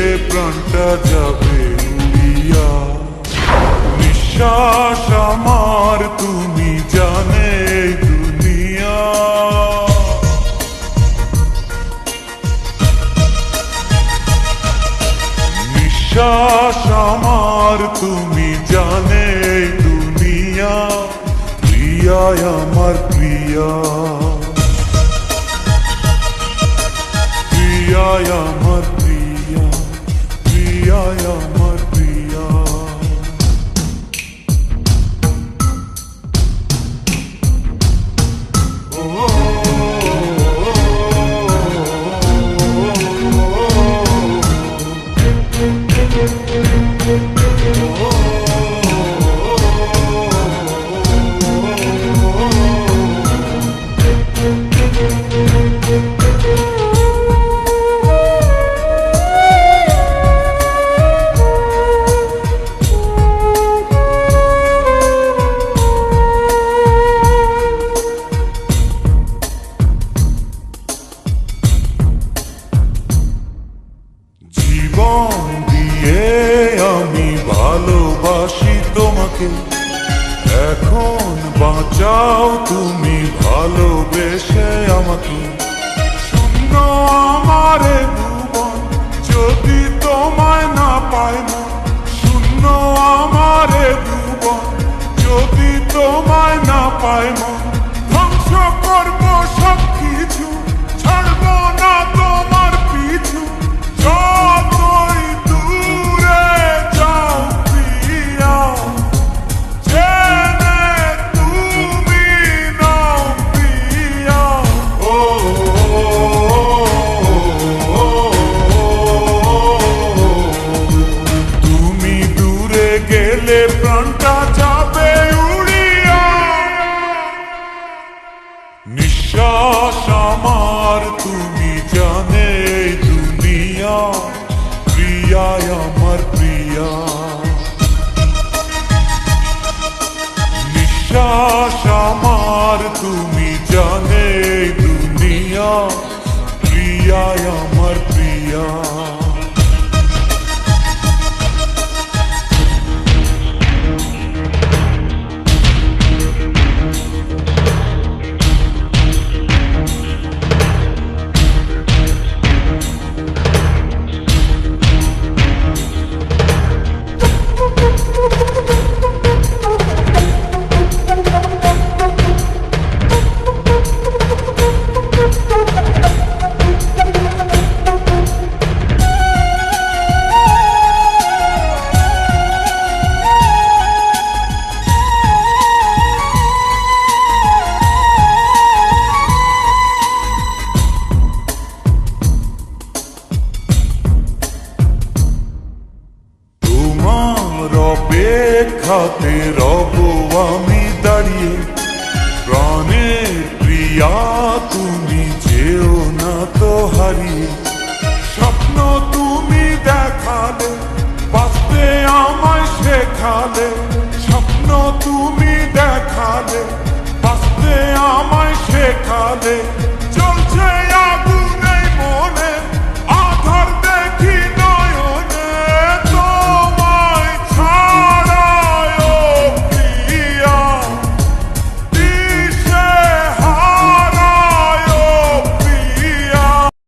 গেলে প্রাণটা যাবে উড়িয়া। নিঃশ্বাস আমার তুমি জানে দুনিয়া। নিঃশ্বাস আমার তুমি জানে দুনিয়া। প্রিয়া আমার প্রিয়া, প্রিয়া আমার প্রিয়া, প্রিয়া আমার প্রিয়া। জীবন দিয়ে আমি ভালোবাসি তোমাকে, এখন বাঁচাও তুমি ভালোবেসে আমাকে। শূন্য আমার ভুবন যদি তোমায় না পাই না, শূন্য আমার ভুবন যদি তোমায় না পাই না। ধ্বংস করবো সব কিছু, ছাড়বো না তোমার পিছু। যতই দূরে যাও প্রিয়া, জেনে তুমি নাও প্রিয়া। ও তুমি দূরে গেলে প্রাণটা যাবে উড়িয়া। নিঃশ্বাস আমার তুমি জানে দুনিয়া। প্রিয়া আমার প্রিয়া, নিঃশ্বাস আমার তুমি জানে দুনিয়া। প্রিয়া আমার প্রিয়া। অপেক্ষাতে রব আমি দাঁড়িয়ে। প্রাণের প্রিয়া তুমি যেও না তো হারিয়ে। স্বপ্ন তুমি দেখালে, বাঁচতে আমায় শেখালে। স্বপ্ন তুমি দেখালে, বাঁচতে আমায় শেখালে।